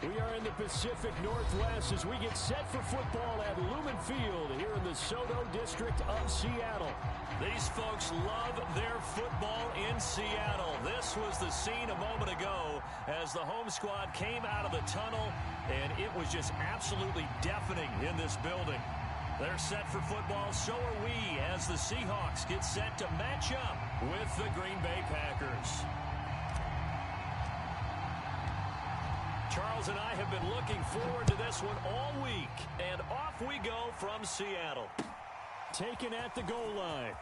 We are in the Pacific Northwest as we get set for football at Lumen Field here in the SoDo district of Seattle. These folks love their football in Seattle. This was the scene a moment ago as the home squad came out of the tunnel, and it was just absolutely deafening in this building. They're set for football, so are we, as the Seahawks get set to match up with the Green Bay Packers. Charles and I have been looking forward to this one all week, and off we go from Seattle. Taken at the goal line.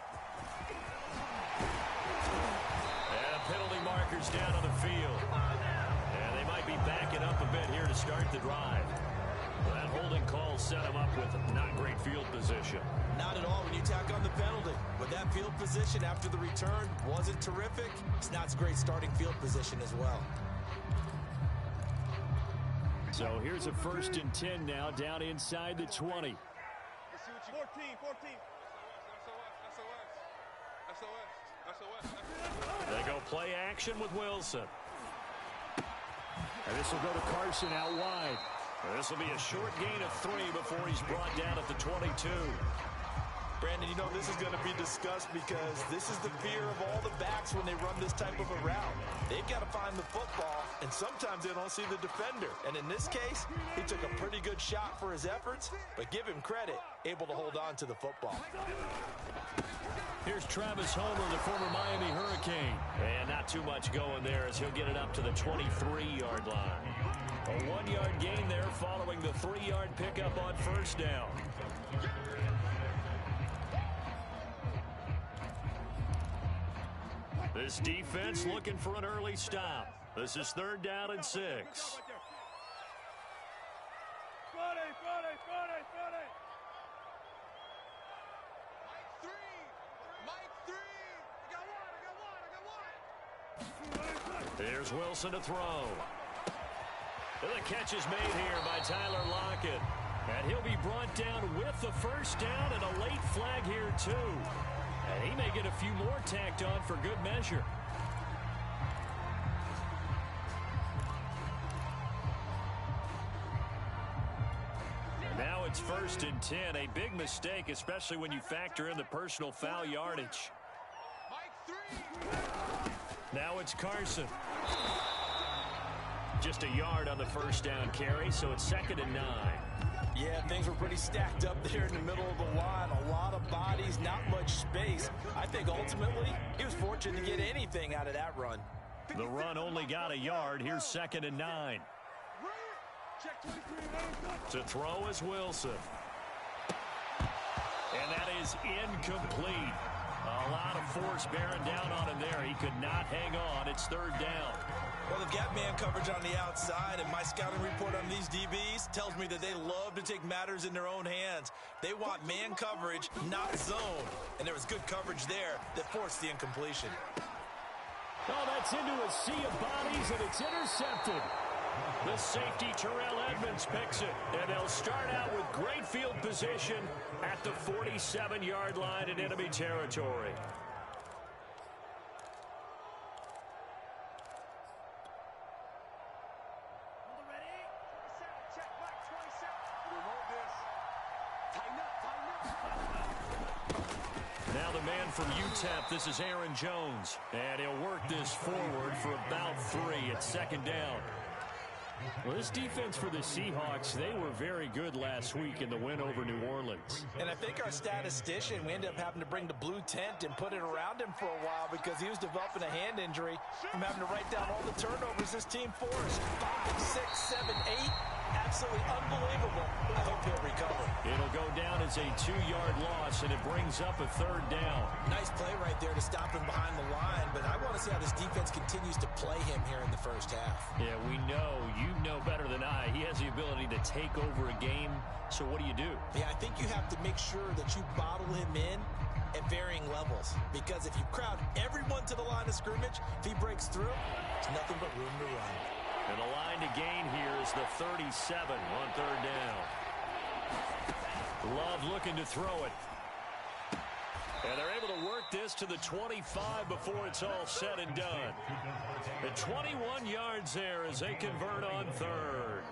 And penalty markers down on the field. And they might be backing up a bit here to start the drive. That holding call set him up with not great field position. Not at all when you tack on the penalty. But that field position after the return wasn't terrific. It's not great starting field position as well. So here's a 1st and 10 now down inside the 20. 14. They go play action with Wilson. And this will go to Carson out wide. This will be a short gain of 3 before he's brought down at the 22. Brandon, you know this is going to be discussed because this is the fear of all the backs when they run this type of a route. They've got to find the football, and sometimes they don't see the defender. And in this case, he took a pretty good shot for his efforts, but give him credit, able to hold on to the football. Here's Travis Homer, the former Miami Hurricane. And not too much going there as he'll get it up to the 23-yard line. A 1-yard gain there following the 3-yard pickup on 1st down. This defense looking for an early stop. This is 3rd down and 6. There's Wilson to throw. The catch is made here by Tyler Lockett. And he'll be brought down with the 1st down and a late flag here too. And he may get a few more tacked on for good measure. And now it's 1st and 10. A big mistake, especially when you factor in the personal foul yardage. Now it's Carson. Just a yard on the 1st down carry, so it's 2nd and 9. Yeah, things were pretty stacked up there in the middle of the line. A lot of bodies, not much space. I think ultimately he was fortunate to get anything out of that run. The run only got a yard. Here's 2nd and 9. To throw is Wilson. And that is incomplete. A lot of force bearing down on him there. He could not hang on. It's 3rd down. Well, they've got man coverage on the outside, and my scouting report on these DBs tells me that they love to take matters in their own hands. They want man coverage, not zone. And there was good coverage there that forced the incompletion. Oh, that's into a sea of bodies, and it's intercepted. The safety, Terrell Edmonds, picks it. And they'll start out with great field position at the 47-yard line in enemy territory. Now the man from UTEP, this is Aaron Jones. And he'll work this forward for about 3 at 2nd down. Well, this defense for the Seahawks, they were very good last week in the win over New Orleans. And I think our statistician, we ended up having to bring the blue tent and put it around him for a while because he was developing a hand injury from having to write down all the turnovers this team forced. 5, 6, 7, 8. Absolutely unbelievable. I hope he'll recover. It'll go down as a 2-yard loss, and it brings up a 3rd down. Nice play right there to stop him behind the line, but I want to see how this defense continues to play him here in the 1st half. Yeah, we know. You know better than I. He has the ability to take over a game, so what do you do? Yeah, I think you have to make sure that you bottle him in at varying levels, because if you crowd everyone to the line of scrimmage, if he breaks through, there's nothing but room to run. And the line to gain here is the 37 on 3rd down. Love looking to throw it. And they're able to work this to the 25 before it's all said and done. At 21 yards there as they convert on third.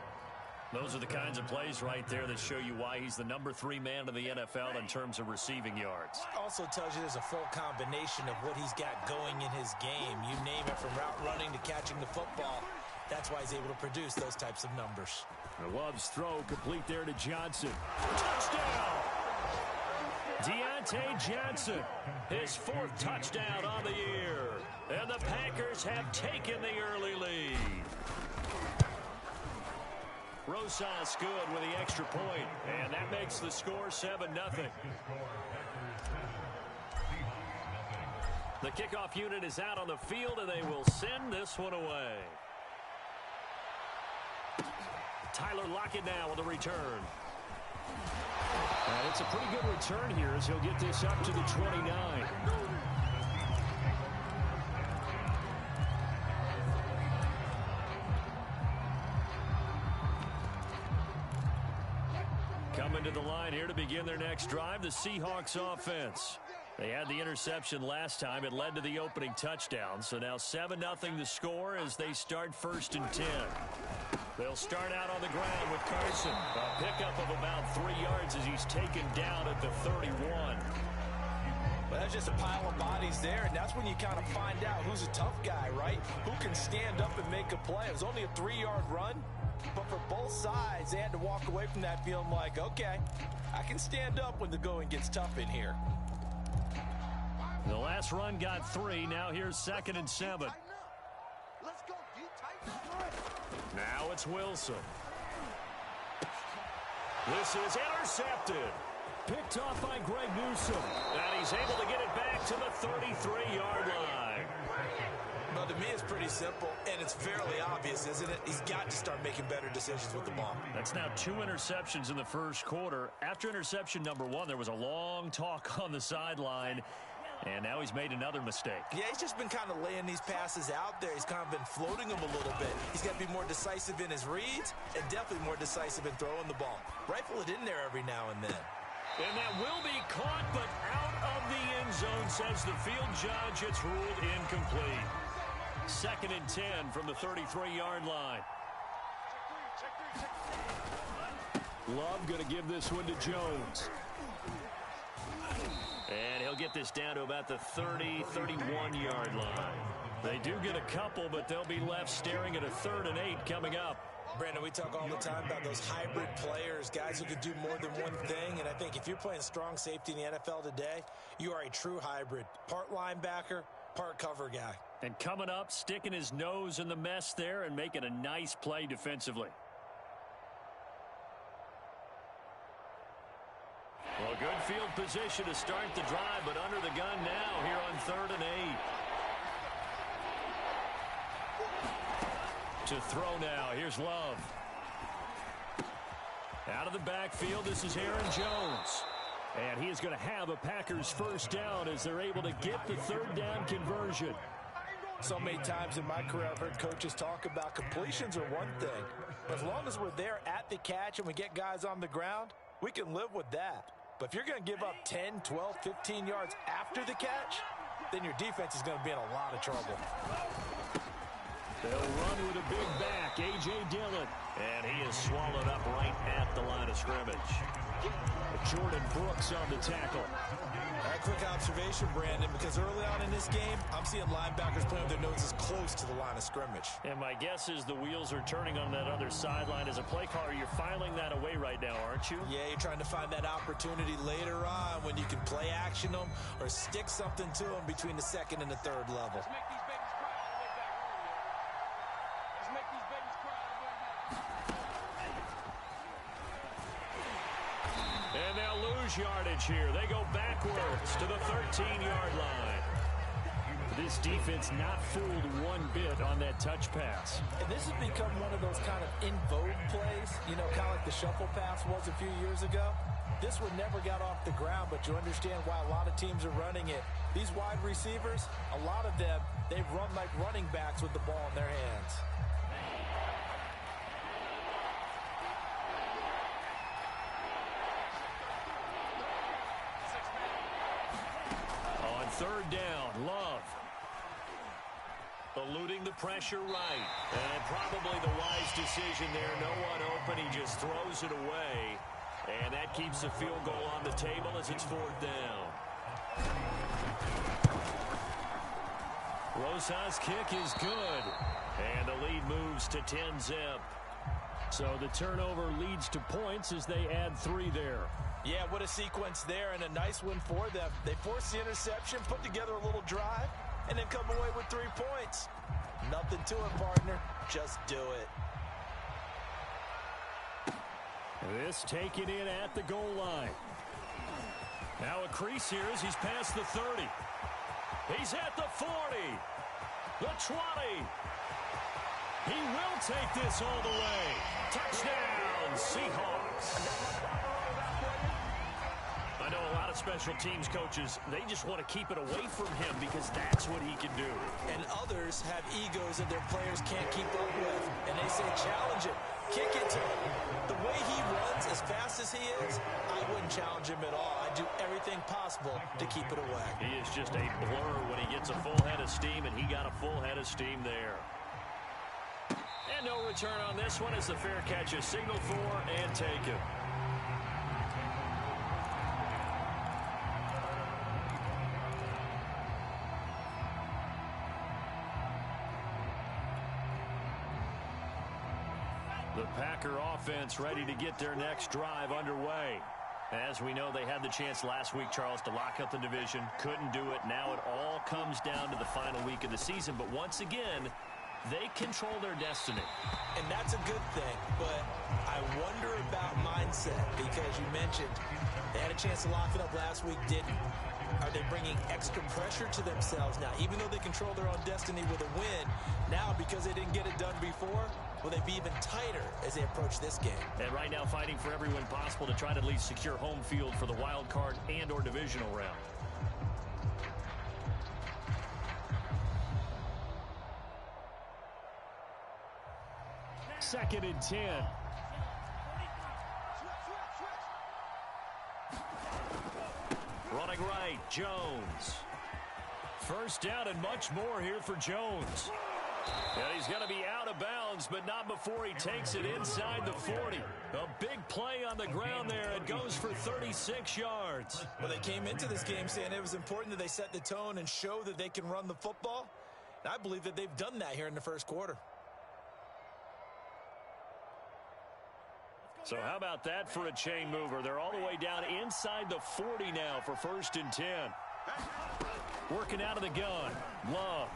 Those are the kinds of plays right there that show you why he's the number 3 man in the NFL in terms of receiving yards. Also tells you there's a full combination of what he's got going in his game. You name it, from route running to catching the football. That's why he's able to produce those types of numbers. Love's throw complete there to Johnson. Touchdown! Deontay Johnson, his 4th touchdown on the year. And the Packers have taken the early lead. Rosas good with the extra point, and that makes the score 7-0. The kickoff unit is out on the field, and they will send this one away. Tyler Lockett now on the return. It's a pretty good return here as he'll get this up to the 29. Coming to the line here to begin their next drive, the Seahawks offense. They had the interception last time. It led to the opening touchdown. So now 7-0 the score as they start 1st and 10. They'll start out on the ground with Carson. A pickup of about 3 yards as he's taken down at the 31. Well, that's just a pile of bodies there, and that's when you kind of find out who's a tough guy, right? Who can stand up and make a play. It was only a 3-yard run, but for both sides, they had to walk away from that feeling like, okay, I can stand up when the going gets tough in here. The last run got 3. Now here's 2nd and 7. Now it's Wilson. This is intercepted. Picked off by Greg Newsome. And he's able to get it back to the 33-yard line. Well, to me, it's pretty simple, and it's fairly obvious, isn't it? He's got to start making better decisions with the ball. That's now 2 interceptions in the first quarter. After interception number 1, there was a long talk on the sideline. And now he's made another mistake. Yeah, he's just been kind of laying these passes out there. He's kind of been floating them a little bit. He's got to be more decisive in his reads and definitely more decisive in throwing the ball. Rifle it in there every now and then. And that will be caught, but out of the end zone, says the field judge. It's ruled incomplete. 2nd and 10 from the 33-yard line. Love going to give this one to Jones. And he'll get this down to about the 30, 31-yard line. They do get a couple, but they'll be left staring at a 3rd and 8 coming up. Brandon, we talk all the time about those hybrid players, guys who can do more than one thing. And I think if you're playing strong safety in the NFL today, you are a true hybrid. Part linebacker, part cover guy. And coming up, sticking his nose in the mess there and making a nice play defensively. Well, good field position to start the drive, but under the gun now here on 3rd and 8. To throw now, here's Love. Out of the backfield, this is Aaron Jones. And he is going to have a Packers first down as they're able to get the 3rd down conversion. So many times in my career, I've heard coaches talk about completions are one thing. But as long as we're there at the catch and we get guys on the ground, we can live with that. But if you're going to give up 10, 12, 15 yards after the catch, then your defense is going to be in a lot of trouble. They'll run with a big back, A.J. Dillon. And he is swallowed up right at the line of scrimmage. Jordan Brooks on the tackle. A quick observation, Brandon, because early on in this game, I'm seeing linebackers playing with their noses close to the line of scrimmage. And my guess is the wheels are turning on that other sideline. As a play caller, you're filing that away right now, aren't you? Yeah, you're trying to find that opportunity later on when you can play action them or stick something to them between the 2nd and the 3rd level. And they'll lose yardage here. They go backwards to the 13-yard line. This defense not fooled one bit on that touch pass. And this has become one of those kind of in vogue plays, you know, kind of like the shuffle pass was a few years ago. This one never got off the ground, but you understand why a lot of teams are running it. These wide receivers, a lot of them, they run like running backs with the ball in their hands. Third down, Love. Eluding the pressure right. And probably the wise decision there. No one open. He just throws it away. And that keeps the field goal on the table as it's fourth down. Rosas' kick is good. And the lead moves to 10-zip. So the turnover leads to points as they add 3 there. Yeah, what a sequence there, and a nice win for them. They forced the interception, put together a little drive, and then come away with 3 points. Nothing to it, partner. Just do it. This taken in at the goal line. Now a crease here as he's past the 30. He's at the 40. The 20. He will take this all the way. Touchdown, Seahawks. I know a lot of special teams coaches, they just want to keep it away from him because that's what he can do. And others have egos that their players can't keep up with. And they say, challenge him. Kick it to him. The way he runs as fast as he is, I wouldn't challenge him at all. I'd do everything possible to keep it away. He is just a blur when he gets a full head of steam, and he got a full head of steam there. And no return on this one as the fair catch is signaled for and taken. The Packer offense ready to get their next drive underway. As we know, they had the chance last week, Charles, to lock up the division. Couldn't do it. Now it all comes down to the final week of the season. But once again, they control their destiny. And that's a good thing. But I wonder about mindset because you mentioned they had a chance to lock it up last week, didn't. Are they bringing extra pressure to themselves now? Even though they control their own destiny with a win, now because they didn't get it done before, will they be even tighter as they approach this game? And right now fighting for every win possible to try to at least secure home field for the wild card and or divisional round. Second and 10. Running right, Jones. First down and much more here for Jones. And he's going to be out of bounds, but not before he takes it inside the 40. A big play on the ground there. It goes for 36 yards. Well, they came into this game saying it was important that they set the tone and show that they can run the football. And I believe that they've done that here in the first quarter. So how about that for a chain mover? They're all the way down inside the 40 now for first and 10. Working out of the gun. Love.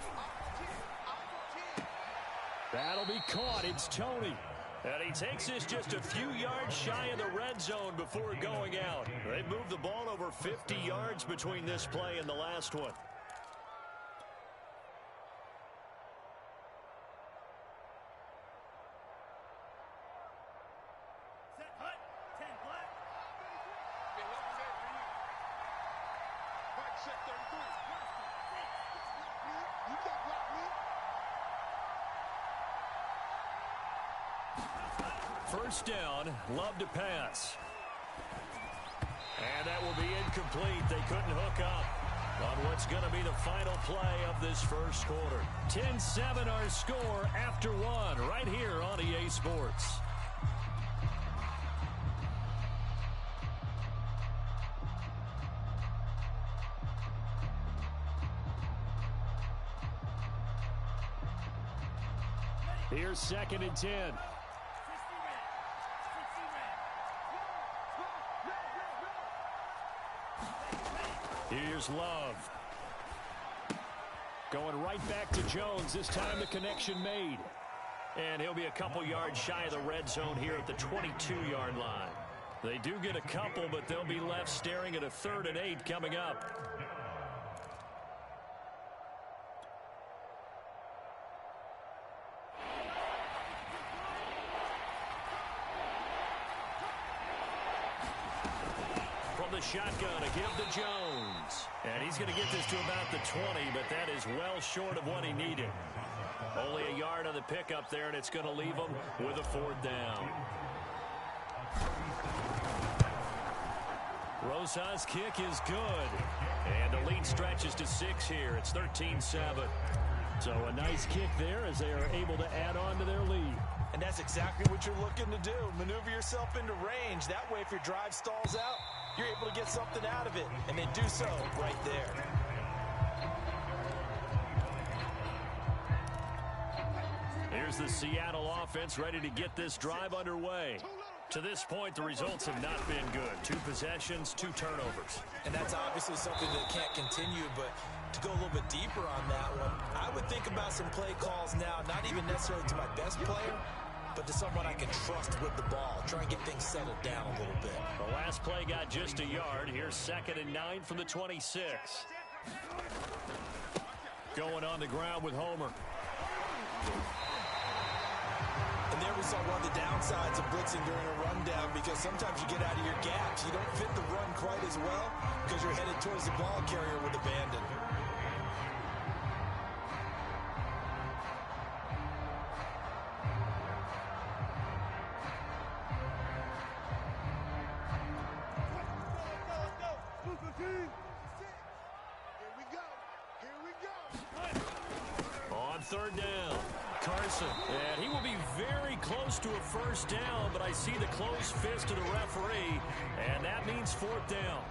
That'll be caught. It's Tony. And he takes this just a few yards shy of the red zone before going out. They moved the ball over 50 yards between this play and the last one. First down, Love to pass. And that will be incomplete. They couldn't hook up on what's going to be the final play of this first quarter. 10-7 our score after one right here on EA Sports. Here's second and 10. Here's Love. Going right back to Jones. This time the connection made. And he'll be a couple yards shy of the red zone here at the 22-yard line. They do get a couple, but they'll be left staring at a 3rd and 8 coming up. The shotgun to give to Jones. And he's going to get this to about the 20, but that is well short of what he needed. Only a yard on the pickup there, and it's going to leave him with a 4th down. Rosas' kick is good. And the lead stretches to 6 here. It's 13-7. So a nice kick there as they are able to add on to their lead. And that's exactly what you're looking to do. Maneuver yourself into range. That way, if your drive stalls out, you're able to get something out of it. And they do so right there. Here's the Seattle offense ready to get this drive underway. To this point, the results have not been good. 2 possessions, 2 turnovers. And that's obviously something that can't continue, but to go a little bit deeper on that one, I would think about some play calls now, not even necessarily to my best player, but to someone I can trust with the ball. Try and get things settled down a little bit. The last play got just a yard. Here's 2nd and 9 from the 26. Going on the ground with Homer. And there we saw one of the downsides of blitzing during a rundown, because sometimes you get out of your gaps. You don't fit the run quite as well because you're headed towards the ball carrier with abandon. On 3rd down, Carson. And he will be very close to a first down, but I see the closed fist of the referee, and that means 4th down.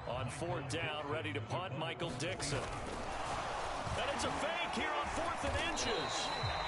On 4th down, ready to punt, Michael Dixon. And it's a fake here on 4th and inches.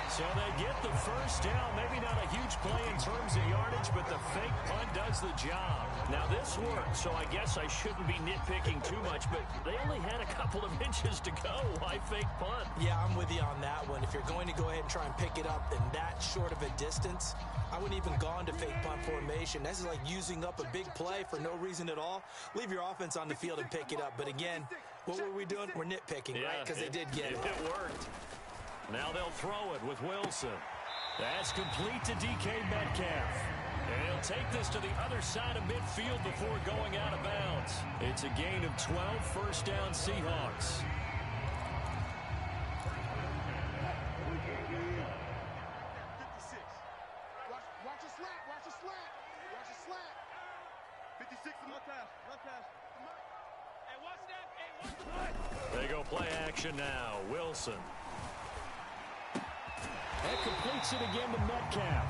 So they get the first down. Maybe not a huge play in terms of yardage, but the fake punt does the job. Now, this worked, so I guess I shouldn't be nitpicking too much, but they only had a couple of inches to go. Why fake punt? Yeah, I'm with you on that one. If you're going to go ahead and try and pick it up in that short of a distance, I wouldn't even gone to fake punt formation. This is like using up a big play for no reason at all. Leave your offense on the field and pick it up. But again, what were we doing? We're nitpicking, right? Because they did get it. It worked. Now they'll throw it with Wilson. That's complete to DK Metcalf. And he'll take this to the other side of midfield before going out of bounds. It's a gain of 12, first down Seahawks. Watch a slant, watch a slant, watch a slant. 56 in my pass, run pass. Hey, watch that, hey, watch the play. They go play action now. Wilson. That completes it again to Metcalf.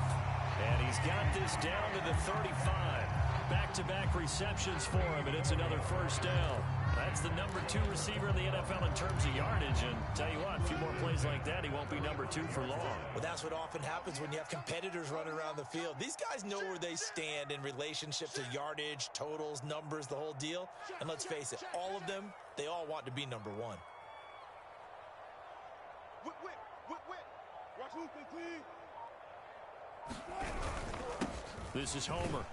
And he's got this down to the 35. Back-to-back receptions for him, and it's another first down. That's the number 2 receiver in the NFL in terms of yardage. And tell you what, a few more plays like that, he won't be number 2 for long. Well, that's what often happens when you have competitors running around the field. These guys know where they stand in relationship to yardage, totals, numbers, the whole deal. And let's face it, all of them, they all want to be number 1. Whip. Watch who can clean. This is Homer.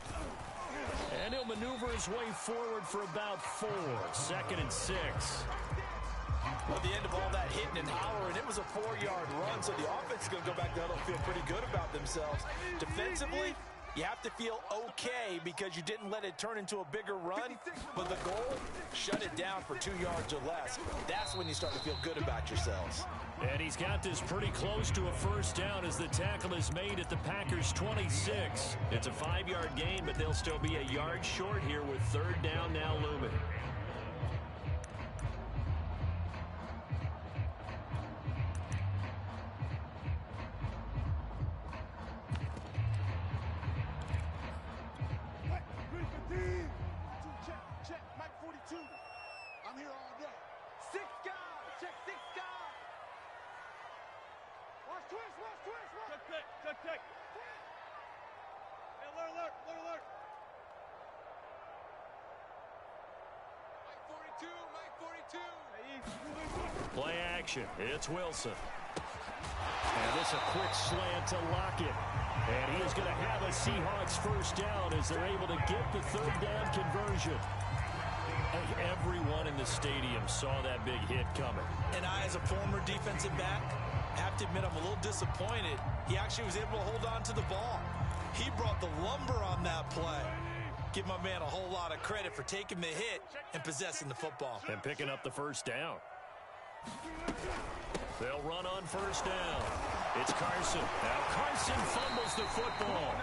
And he'll maneuver his way forward for about 4. 2nd and 6. Well, the end of all that hitting and hollering, it was a 4-yard run, so the offense is going to go back to huddle and feel pretty good about themselves. Defensively, you have to feel okay because you didn't let it turn into a bigger run, but the goal, shut it down for 2 yards or less. That's when you start to feel good about yourselves. And he's got this pretty close to a first down as the tackle is made at the Packers' 26. It's a 5-yard gain, but they'll still be a yard short here with 3rd down now looming. Check, Mike 42. I'm here all day. 6 guys, check 6 guys. Watch twist. Check. Hey, alert. Mike 42. Play action. It's Wilson. And this a quick slant to Lockett. And he is going to have a Seahawks first down as they're able to get the 3rd down conversion. Everyone in the stadium saw that big hit coming. And I, as a former defensive back, have to admit I'm a little disappointed. He actually was able to hold on to the ball. He brought the lumber on that play. Give my man a whole lot of credit for taking the hit and possessing the football. And picking up the first down. They'll run on first down. It's Carson. Now Carson fumbles the football.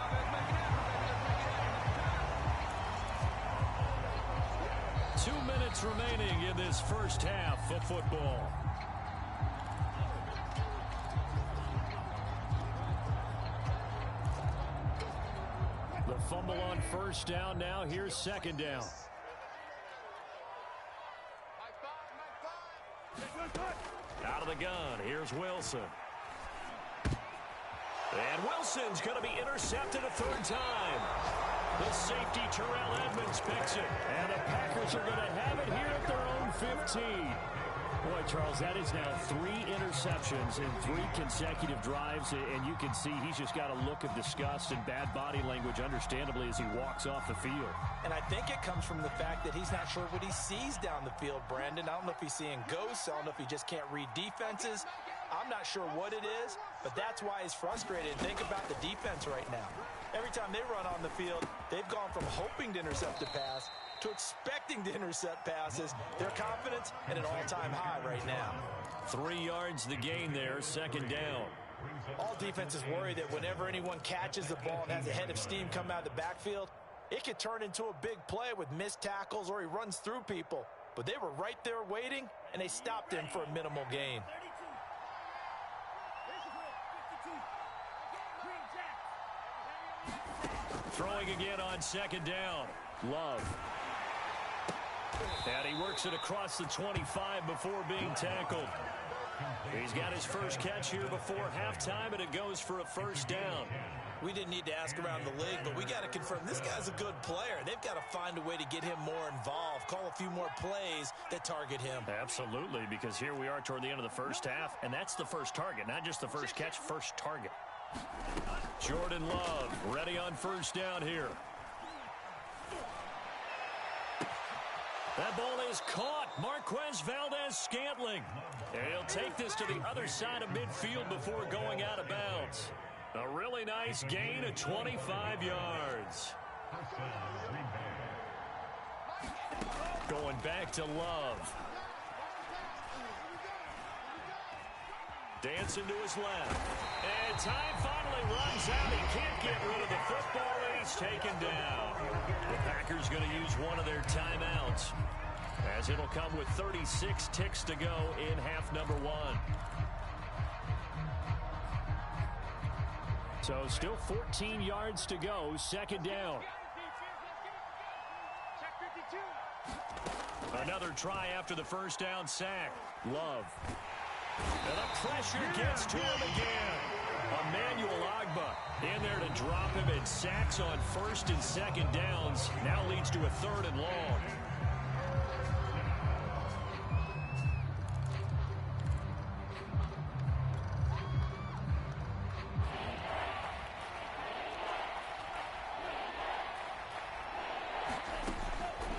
2 minutes remaining in this first half of football. The fumble on first down now. Here's second down. Out of the gun. Here's Wilson. And Wilson's going to be intercepted a third time. The safety, Terrell Edmonds, picks it. And the Packers are going to have it here at their own 15. Boy, Charles, that is now 3 interceptions in 3 consecutive drives, and you can see he's just got a look of disgust and bad body language, understandably, as he walks off the field. And I think it comes from the fact that he's not sure what he sees down the field, Brandon. I don't know if he's seeing ghosts. I don't know if he just can't read defenses. I'm not sure what it is, but that's why he's frustrated. Think about the defense right now. Every time they run on the field, they've gone from hoping to intercept a pass to expecting to intercept passes. Their confidence at an all-time high right now. 3 yards the gain there, second down. All defenses worry that whenever anyone catches the ball and has a head of steam come out of the backfield, it could turn into a big play with missed tackles or he runs through people. But they were right there waiting, and they stopped him for a minimal gain. Throwing again on second down. Love. And he works it across the 25 before being tackled. He's got his first catch here before halftime, and it goes for a first down. We didn't need to ask around the league, but we got to confirm this guy's a good player. They've got to find a way to get him more involved, call a few more plays that target him. Absolutely, because here we are toward the end of the first half, and that's the first target, not just the first catch, first target. Jordan Love ready on first down here. That ball is caught. Marquez Valdes-Scantling. And he'll take this to the other side of midfield before going out of bounds. A really nice gain of 25 yards. Going back to Love. Dancing to his left. And time finally runs out. He can't get rid of the football, and he's taken down. The Packers going to use one of their timeouts, as it'll come with 36 ticks to go in half number 1. So still 14 yards to go, second down. Another try after the first down sack. Love. And the pressure gets to him again. Emmanuel Ogbah in there to drop him, and sacks on first and second downs. Now leads to a third and long.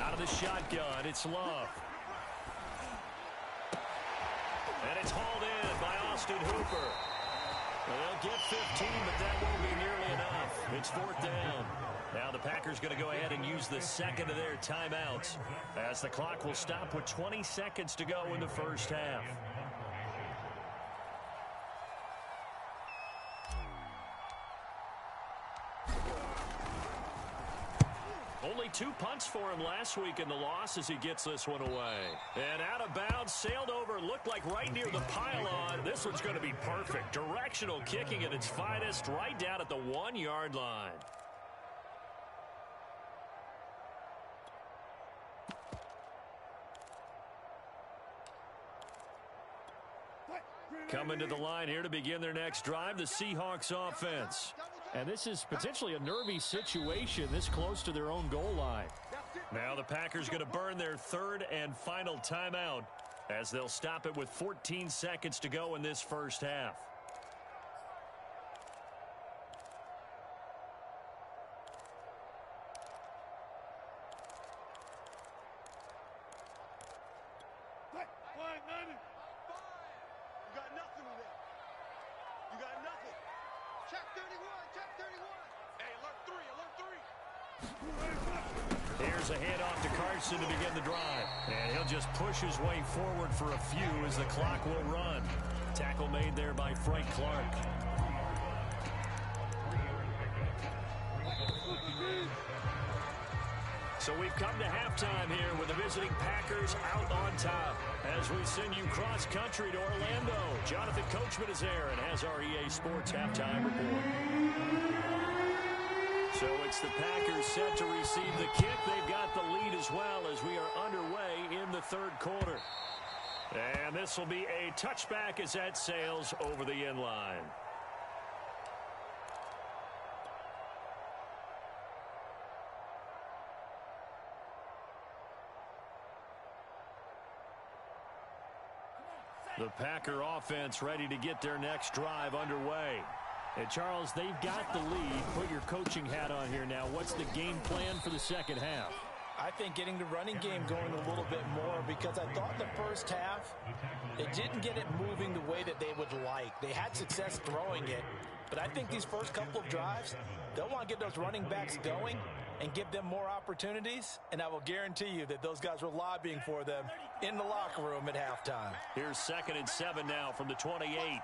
Out of the shotgun, it's Love. And it's hauled in by Austin Hooper. Well, they'll get 15, but that won't be nearly enough. It's fourth down. Now the Packers going to go ahead and use the second of their timeouts, as the clock will stop with 20 seconds to go in the first half. Only 2 punts for him last week in the loss as he gets this one away. And out of bounds, sailed over, looked like right near the pylon. This one's going to be perfect. Directional kicking at its finest, right down at the 1-yard line. Coming to the line here to begin their next drive, the Seahawks offense. And this is potentially a nervy situation this close to their own goal line. Now the Packers going to burn their third and final timeout, as they'll stop it with 14 seconds to go in this first half. Here's a handoff to Carson to begin the drive. And he'll just push his way forward for a few as the clock will run. Tackle made there by Frank Clark. So we've come to halftime here with the visiting Packers out on top. As we send you cross-country to Orlando, Jonathan Coachman is there and has our EA Sports halftime report. So it's the Packers set to receive the kick. They've got the lead as well as we are underway in the third quarter. And this will be a touchback as that sails over the end line. The Packer offense ready to get their next drive underway. And Charles, they've got the lead. Put your coaching hat on here now. What's the game plan for the second half? I think getting the running game going a little bit more, because I thought the first half, they didn't get it moving the way that they would like. They had success throwing it, but I think these first couple of drives, they'll want to get those running backs going and give them more opportunities, and I will guarantee you that those guys were lobbying for them in the locker room at halftime. Here's 2nd and 7 now from the 28.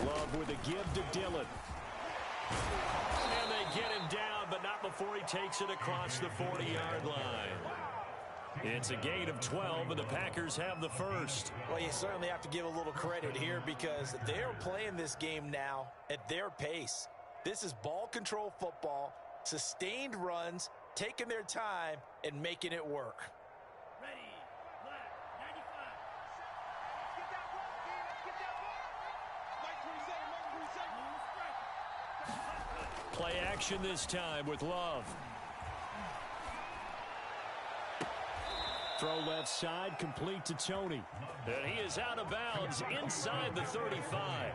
Love with a give to Dillon. And they get him down, but not before he takes it across the 40-yard line. It's a gain of 12, and the Packers have the first. Well, you certainly have to give a little credit here because they're playing this game now at their pace. This is ball control football, sustained runs, taking their time, and making it work. Ready, left, 95. Get that ball, get that ball. Mike 27, Play action this time with Love. Throw left side, complete to Tony. And he is out of bounds inside the 35.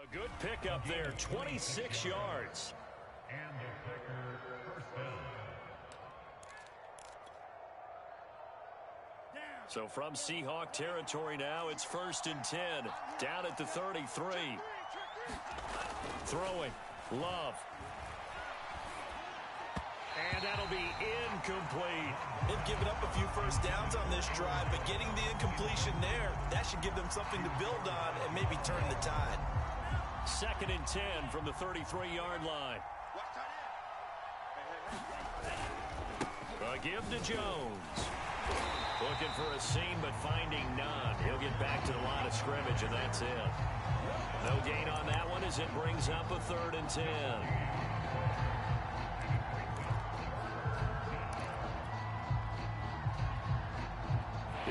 A good pickup there, 26 yards. And the Packer first down. So from Seahawk territory now, it's 1st and 10. Down at the 33. Throwing. Love. And that'll be incomplete. They've given up a few first downs on this drive, but getting the incompletion there, that should give them something to build on and maybe turn the tide. 2nd and 10 from the 33-yard line. A give to Jones. Looking for a seam, but finding none. He'll get back to the line of scrimmage, and that's it. No gain on that one as it brings up a 3rd and 10.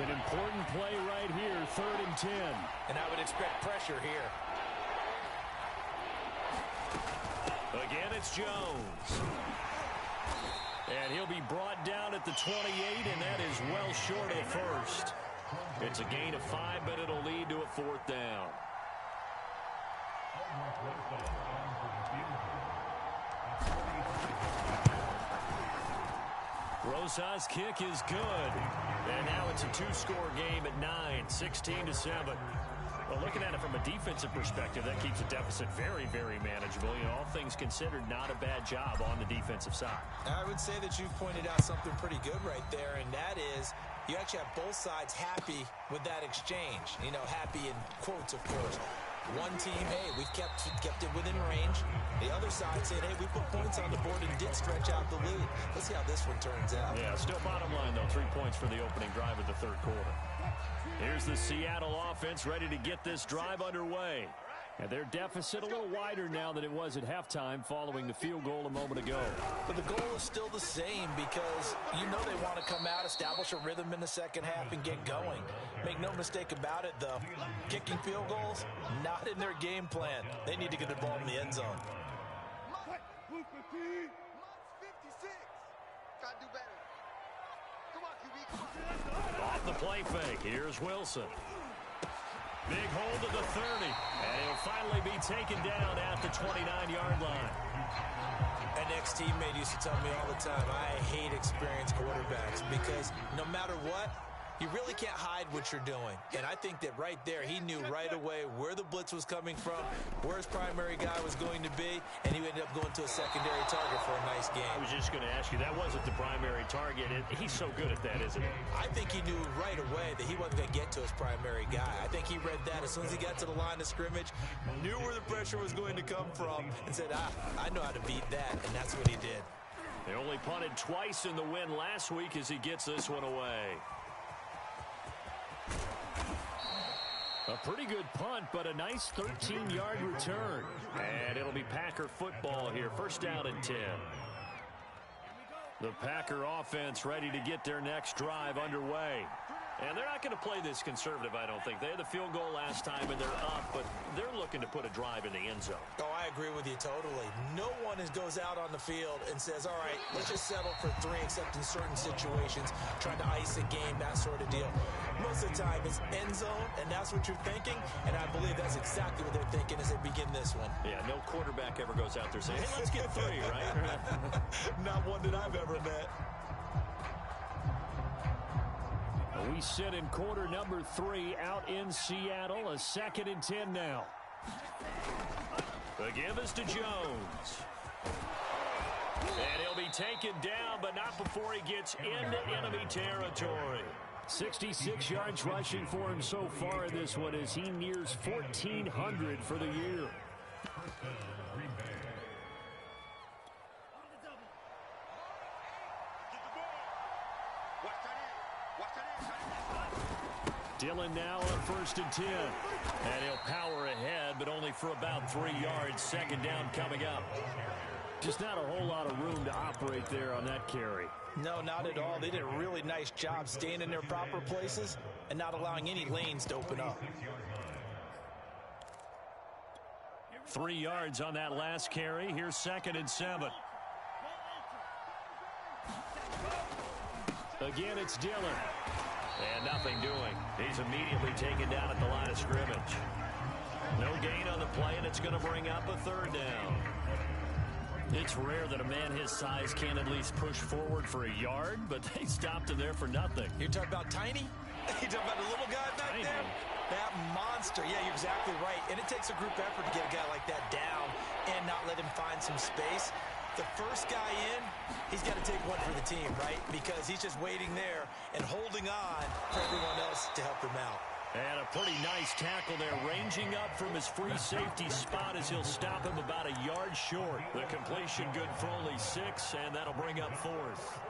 An important play right here, 3rd and 10. And I would expect pressure here. Again, it's Jones. And he'll be brought down at the 28, and that is well short of the first. It's a gain of 5, but it'll lead to a 4th down. Rosas' kick is good. And now it's a 2-score game at 9, 16-7. Well, looking at it from a defensive perspective, that keeps the deficit very, very manageable. You know, all things considered, not a bad job on the defensive side. I would say that you've pointed out something pretty good right there, and that is you actually have both sides happy with that exchange. You know, happy in quotes, of course. One team, hey, we've kept it within range. The other side said, hey, we put points on the board and did stretch out the lead. Let's see how this one turns out. Yeah, still bottom line, though, 3 points for the opening drive of the 3rd quarter. Here's the Seattle offense ready to get this drive underway. And their deficit a little wider now than it was at halftime following the field goal a moment ago. But the goal is still the same because you know they want to come out, establish a rhythm in the second half, and get going. Make no mistake about it, though. Kicking field goals, not in their game plan. They need to get the ball in the end zone. Off the play fake, here's Wilson. Big hold to the 30, and he'll finally be taken down at the 29-yard line. An ex-teammate used to tell me all the time, I hate experienced quarterbacks because no matter what, you really can't hide what you're doing. And I think that right there, he knew right away where the blitz was coming from, where his primary guy was going to be, and he ended up going to a secondary target for a nice game. I was just going to ask you, that wasn't the primary target. He's so good at that, isn't he? I think he knew right away that he wasn't going to get to his primary guy. I think he read that as soon as he got to the line of scrimmage, knew where the pressure was going to come from, and said, I know how to beat that, and that's what he did. They only punted twice in the win last week as he gets this one away. A pretty good punt, but a nice 13-yard return. And it'll be Packer football here. 1st down and 10. The Packer offense ready to get their next drive underway. And they're not going to play this conservative, I don't think. They had the field goal last time, and they're up, but they're looking to put a drive in the end zone. Oh, I agree with you totally. No one goes out on the field and says, all right, let's just settle for 3, except in certain situations, trying to ice a game, that sort of deal. Most of the time, it's end zone, and that's what you're thinking, and I believe that's exactly what they're thinking as they begin this one. Yeah, no quarterback ever goes out there saying, hey, let's get 3, right? Not one that I've ever met. We sit in quarter number 3 out in Seattle. A 2nd and 10 now. The give is to Jones. And he'll be taken down, but not before he gets into enemy territory. 66 yards rushing for him so far in this one as he nears 1,400 for the year. Dillon now on 1st and 10. And he'll power ahead, but only for about 3 yards. 2nd down coming up. Just not a whole lot of room to operate there on that carry. No, not at all. They did a really nice job staying in their proper places and not allowing any lanes to open up. 3 yards on that last carry. Here's 2nd and 7. Again, it's Dillon. And nothing doing. He's immediately taken down at the line of scrimmage. No gain on the play, and it's going to bring up a third down. It's rare that a man his size can at least push forward for a yard, but they stopped him there for nothing. You're talking about tiny? You're talking about a little guy back there? That monster. Yeah, you're exactly right. And it takes a group effort to get a guy like that down and not let him find some space. The first guy in, he's got to take one for the team, right? Because he's just waiting there and holding on for everyone else to help him out. And a pretty nice tackle there, ranging up from his free safety spot as he'll stop him about a yard short. The completion good for only 6, and that'll bring up 4th.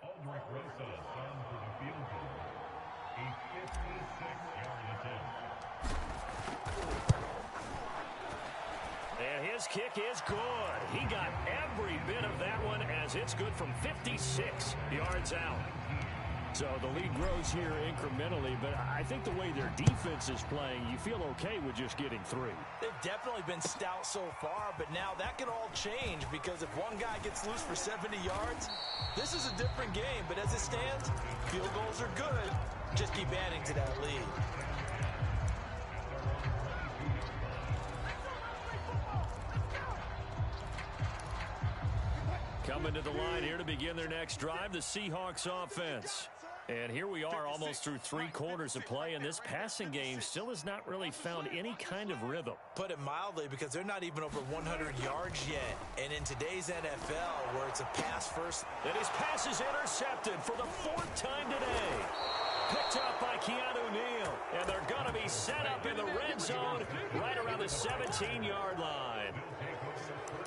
Aldrich Rosa on for the field goal. A 56-yard attempt. And his kick is good. He got every bit of that one as it's good from 56 yards out. So the lead grows here incrementally, but I think the way their defense is playing, you feel okay with just getting 3. They've definitely been stout so far, but now that can all change because if one guy gets loose for 70 yards, this is a different game. But as it stands, field goals are good. Just keep adding to that lead. Coming to the line here to begin their next drive, the Seahawks offense. And here we are almost through 3 quarters of play, and this passing game still has not really found any kind of rhythm. Put it mildly, because they're not even over 100 yards yet. And in today's NFL, where it's a pass first. And his pass is intercepted for the 4th time today. Picked up by Keanu Neal. And they're going to be set up in the red zone right around the 17-yard line.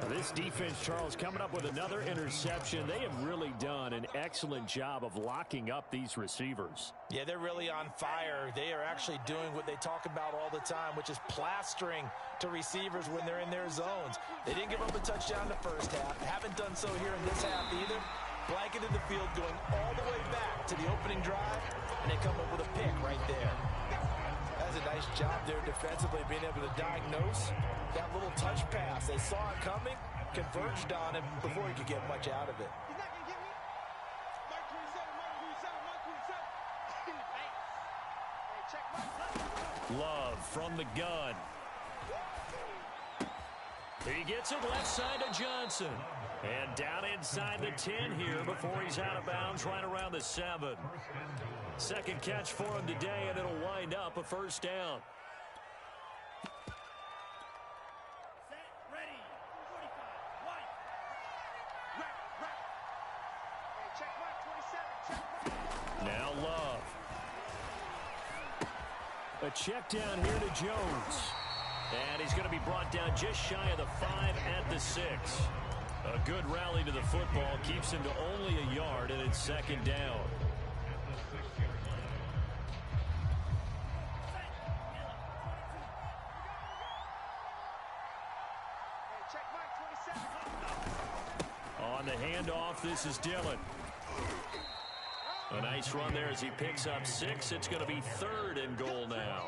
This defense, Charles, coming up with another interception. They have really done an excellent job of locking up these receivers. Yeah, they're really on fire. They are actually doing what they talk about all the time, which is plastering to receivers when they're in their zones. They didn't give up a touchdown the first half. Haven't done so here in this half either. Blanketed the field, going all the way back to the opening drive, and they come up with a pick right there. That's a nice job there defensively, being able to diagnose that little touch pass. They saw it coming, converged on him before he could get much out of it. He's not going to get me. Mark 27, Mark 27, Mark 27. Hey, check Mark. Love from the gun. He gets it left side to Johnson. And down inside the 10 here before he's out of bounds right around the 7. Second catch for him today, and it'll wind up a first down. Set, ready, 45, white. Right. Hey, check Mark 27, check Mark. Now Love. A check down here to Jones. And he's going to be brought down just shy of the 5 at the 6. A good rally to the football keeps him to only a yard, and it's second down. Hey, check Mark 27. On the handoff, this is Dillon. A nice run there as he picks up 6. It's going to be 3rd and goal now.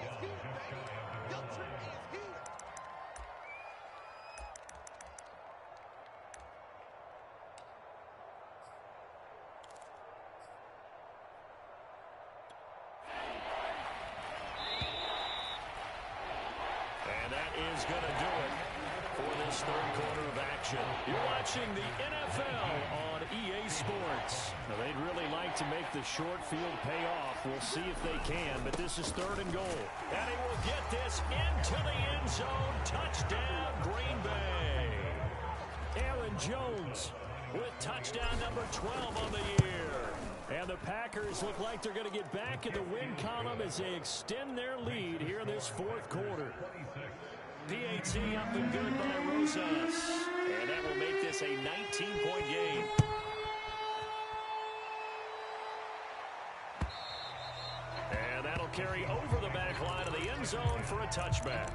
And that is going to do it for this 3rd quarter of action. You're watching the NFL on EA Sports. Now, they'd really like to make the short field pay off. We'll see if they can, but this is 3rd and goal. And he will get this into the end zone. Touchdown, Green Bay. Aaron Jones with touchdown number 12 on the year. And the Packers look like they're going to get back in the win column as they extend their lead here in this fourth quarter. PAT up and good by Rosas. And that will make this a 19-point game. And that'll carry over the back line of the end zone for a touchback.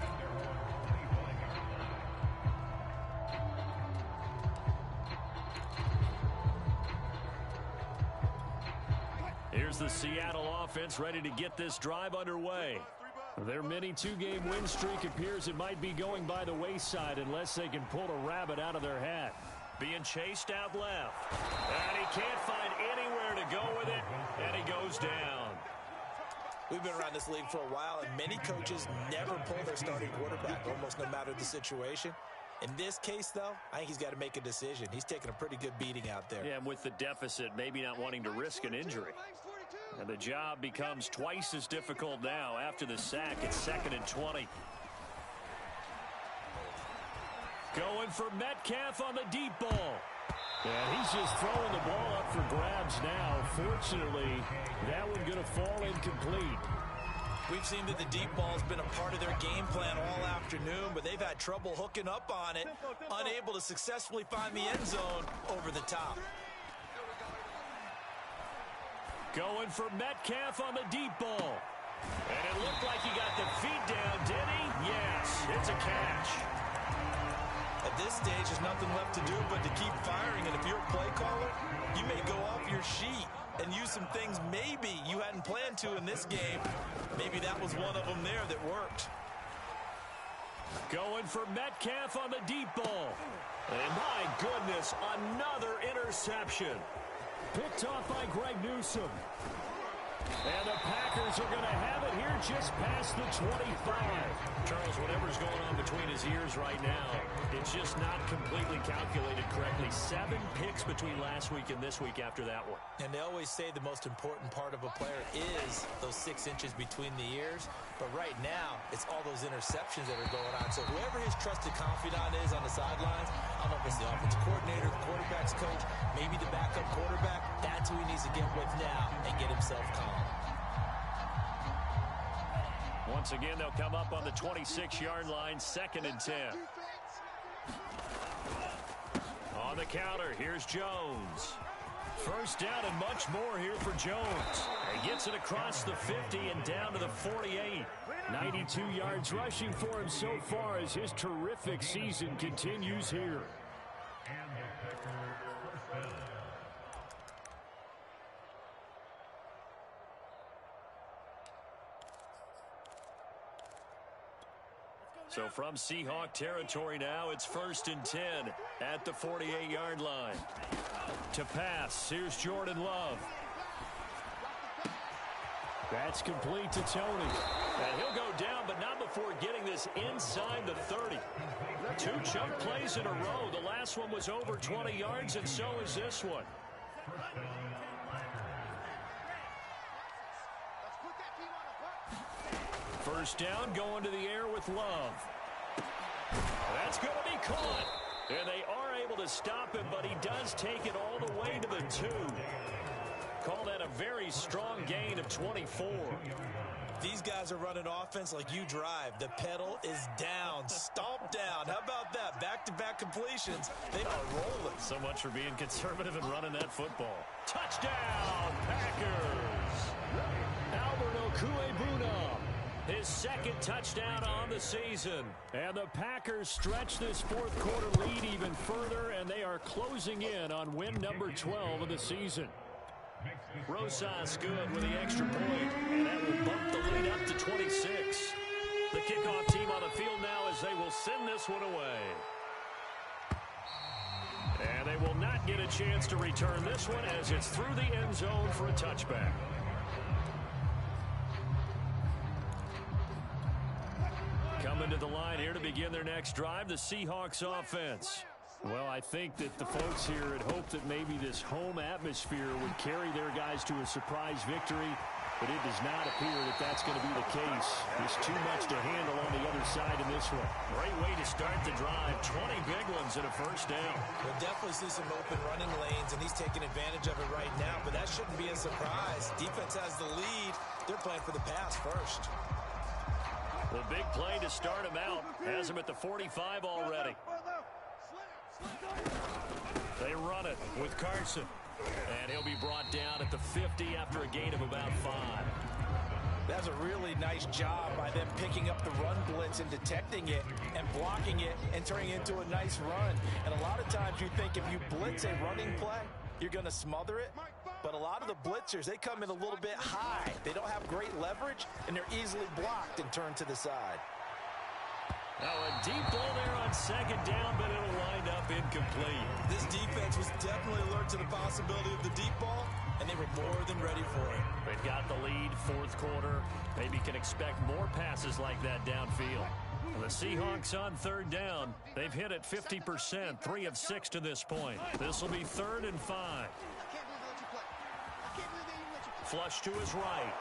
Here's the Seattle offense ready to get this drive underway. Their mini two-game win streak appears it might be going by the wayside unless they can pull a rabbit out of their hat. Being chased out left. And he can't find anywhere to go with it, and he goes down. We've been around this league for a while, and many coaches never pull their starting quarterback, almost no matter the situation. In this case, though, I think he's got to make a decision. He's taking a pretty good beating out there. Yeah, and with the deficit, maybe not wanting to risk an injury. And the job becomes twice as difficult now after the sack. It's 2nd and 20. Going for Metcalf on the deep ball. And he's just throwing the ball up for grabs now. Fortunately, that one going to fall incomplete. We've seen that the deep ball has been a part of their game plan all afternoon, but they've had trouble hooking up on it, unable to successfully find the end zone over the top. Going for Metcalf on the deep ball. And it looked like he got the feet down, did he? Yes, it's a catch. At this stage, there's nothing left to do but to keep firing, and if you're a play caller, you may go off your sheet and use some things maybe you hadn't planned to in this game. Maybe that was one of them there that worked. Going for Metcalf on the deep ball. And my goodness, another interception. Picked off by Greg Newsome. And the Packers are going to have it here just past the 25. Charles, whatever's going on between his ears right now, it's just not completely calculated correctly. 7 picks between last week and this week after that one. And they always say the most important part of a player is those 6 inches between the ears. But right now, it's all those interceptions that are going on. So whoever his trusted confidant is on the sidelines, I don't know if it's the offensive coordinator, the quarterback's coach, maybe the backup quarterback, that's who he needs to get with now and get himself calm. Once again, they'll come up on the 26-yard line, 2nd and 10. On the counter, here's Jones. First down and much more here for Jones. He gets it across the 50 and down to the 48. 92 yards rushing for him so far as his terrific season continues here. So from Seahawk territory now, it's 1st and 10 at the 48-yard line. To pass, here's Jordan Love. That's complete to Tony. And he'll go down, but not before getting this inside the 30. 2 chunk plays in a row. The last one was over 20 yards, and so is this one. First down, going to the air with Love. That's going to be caught. And they are able to stop him, but he does take it all the way to the 2. Call that a very strong gain of 24. These guys are running offense like you drive. The pedal is down, stomp down. How about that? Back-to-back completions. They are rolling. So much for being conservative and running that football. Touchdown, Packers. Albert Okwuegbunam. His 2nd touchdown on the season. And the Packers stretch this fourth quarter lead even further, and they are closing in on win number 12 of the season. Rosas good with the extra point, and that will bump the lead up to 26. The kickoff team on the field now as they will send this one away. And they will not get a chance to return this one as it's through the end zone for a touchback. Coming to the line here to begin their next drive, the Seahawks offense. Well, I think that the folks here had hoped that maybe this home atmosphere would carry their guys to a surprise victory. but it does not appear that that's going to be the case. There's too much to handle on the other side in this one. Great way to start the drive. 20 big ones and a first down. We'll definitely see some open running lanes, and he's taking advantage of it right now, but that shouldn't be a surprise. Defense has the lead. They're playing for the pass first. The big play to start him out has him at the 45 already. They run it with Carson. And he'll be brought down at the 50 after a gain of about 5. That's a really nice job by them picking up the run blitz and detecting it and blocking it and turning it into a nice run. And a lot of times you think if you blitz a running play, you're going to smother it. But a lot of the blitzers, they come in a little bit high. They don't have great leverage, and they're easily blocked and turned to the side. Now a deep ball there on second down, but it'll wind up incomplete. This defense was definitely alert to the possibility of the deep ball, and they were more than ready for it. They've got the lead, fourth quarter. Maybe can expect more passes like that downfield. The Seahawks on third down. They've hit it 50%, 3 of 6 to this point. This will be 3rd and 5. Flush to his right.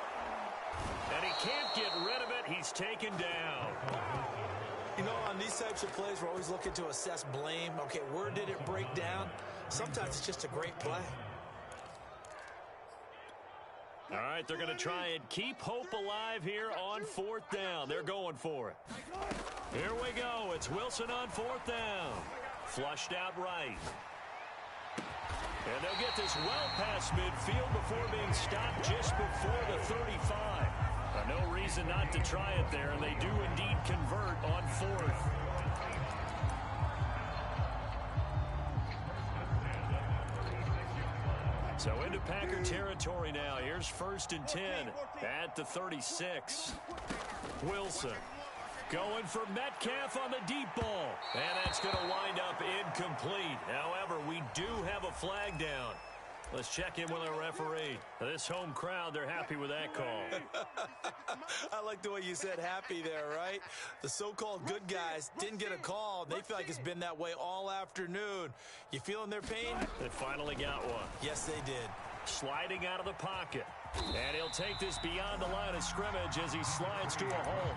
And he can't get rid of it. He's taken down. You know, on these types of plays, we're always looking to assess blame. Okay, where did it break down? Sometimes it's just a great play. All right, they're going to try and keep hope alive here on 4th down. They're going for it. Here we go. It's Wilson on 4th down. Flushed out right. And they'll get this well past midfield before being stopped just before the 35. No reason not to try it there, and they do indeed convert on 4th. So into Packer territory now. Here's 1st and 10 at the 36. Wilson going for Metcalf on the deep ball. And that's going to wind up incomplete. However, we do have a flag down. Let's check in with our referee. This home crowd, they're happy with that call. I like the way you said happy there, right? The so-called good guys didn't get a call. They feel like it's been that way all afternoon. You feeling their pain? They finally got one. Yes, they did. Sliding out of the pocket. And he'll take this beyond the line of scrimmage as he slides to a halt.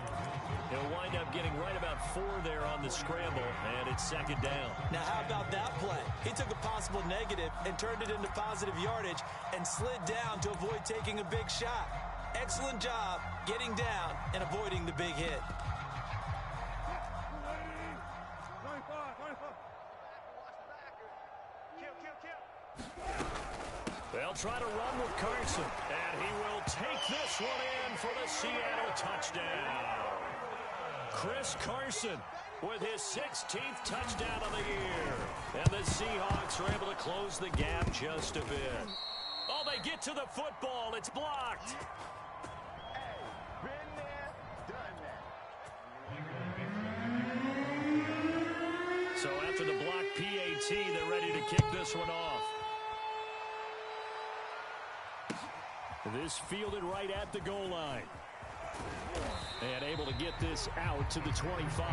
He'll wind up getting right about 4 there on the scramble, and it's 2nd down. Now, how about that play? He took a possible negative and turned it into positive yardage and slid down to avoid taking a big shot. Excellent job getting down and avoiding the big hit. They'll try to run with Carson, and he will take this one in for the Seattle touchdown. Chris Carson with his 16th touchdown of the year. And the Seahawks are able to close the gap just a bit. Oh, they get to the football. It's blocked. So after the block PAT, they're ready to kick this one off. This fielded right at the goal line. And able to get this out to the 25.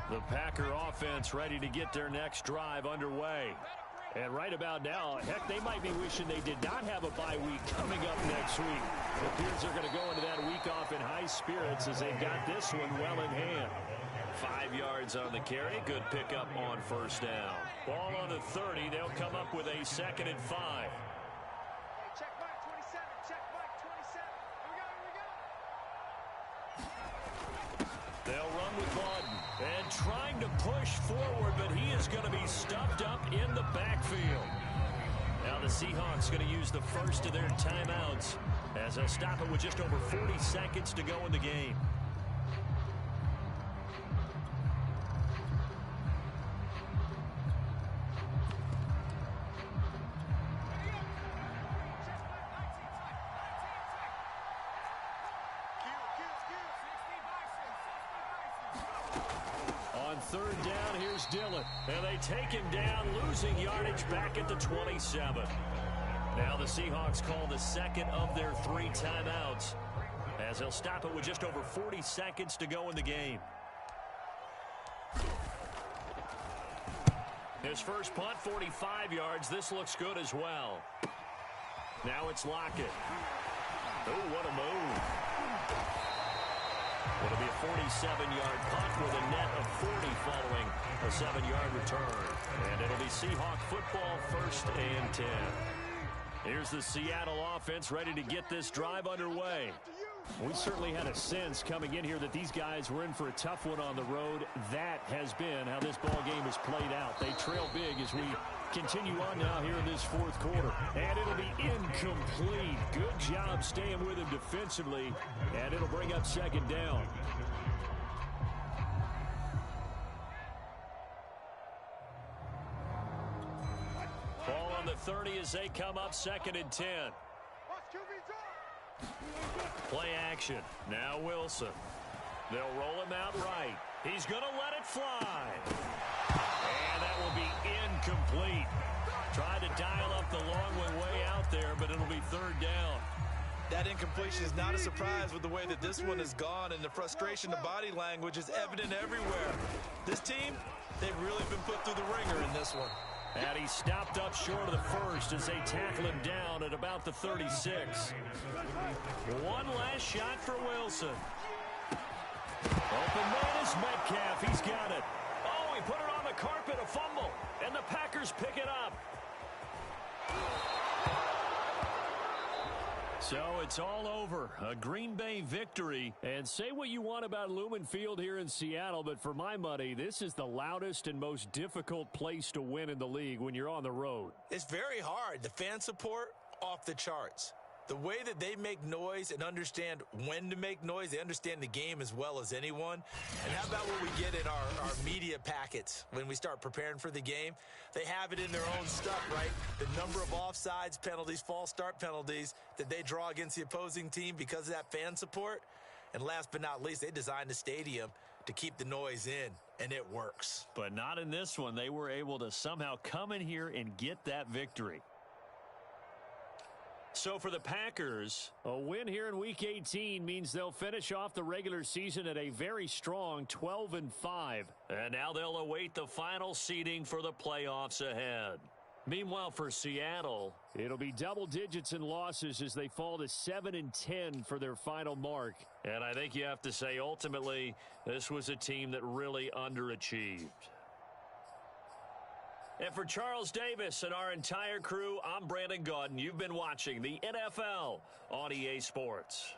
The Packer offense ready to get their next drive underway. And right about now, heck, they might be wishing they did not have a bye week coming up next week. It appears they're going to go into that week off in high spirits as they've got this one well in hand. 5 yards on the carry. Good pickup on 1st down. Ball on the 30. They'll come up with a 2nd and 5. Check back 27. Check back 27. Here we go. They'll run with Bawden. And trying to push forward, but he is going to be stuffed up in the backfield. Now the Seahawks going to use the first of their timeouts as they'll stop it with just over 40 seconds to go in the game. On third down, here's Dillon. And they take him down, losing yardage back at the 27. Now the Seahawks call the second of their 3 timeouts, as they'll stop it with just over 40 seconds to go in the game. His first punt, 45 yards. This looks good as well. Now it's Lockett. Oh, what a move. It'll be a 47-yard punt with a net of 40 following a 7-yard return. And it'll be Seahawk football, 1st and 10. Here's the Seattle offense ready to get this drive underway. We certainly had a sense coming in here that these guys were in for a tough one on the road. That has been how this ball game has played out. They trail big as we continue on now here in this 4th quarter. And it'll be incomplete. Good job staying with him defensively. And it'll bring up 2nd down. Ball on the 30 as they come up 2nd and 10. Play action. Now Wilson. They'll roll him out right. He's going to let it fly. And that will be incomplete. Tried to dial up the long one way out there, but it'll be 3rd down. That incompletion is not a surprise with the way that this one has gone, and the frustration, the body language is evident everywhere. This team, they've really been put through the ringer in this one. And he stopped up short of the first as they tackle him down at about the 36. One last shot for Wilson. Open man is Metcalf. He's got it. Oh, he put it on the carpet, a fumble. And the Packers pick it up. So it's all over. A Green Bay victory. And say what you want about Lumen Field here in Seattle, but for my money, this is the loudest and most difficult place to win in the league when you're on the road. It's very hard. The fan support, off the charts. The way that they make noise and understand when to make noise, they understand the game as well as anyone. And how about what we get in our media packets when we start preparing for the game? They have it in their own stuff, right? The number of offsides penalties, false start penalties that they draw against the opposing team because of that fan support. And last but not least, they designed the stadium to keep the noise in, and it works. But not in this one. They were able to somehow come in here and get that victory. So for the Packers, a win here in Week 18 means they'll finish off the regular season at a very strong 12-5. And now they'll await the final seeding for the playoffs ahead. Meanwhile, for Seattle, it'll be double digits in losses as they fall to 7-10 for their final mark. And I think you have to say, ultimately, this was a team that really underachieved. And for Charles Davis and our entire crew, I'm Brandon Gaudin. You've been watching the NFL on EA Sports.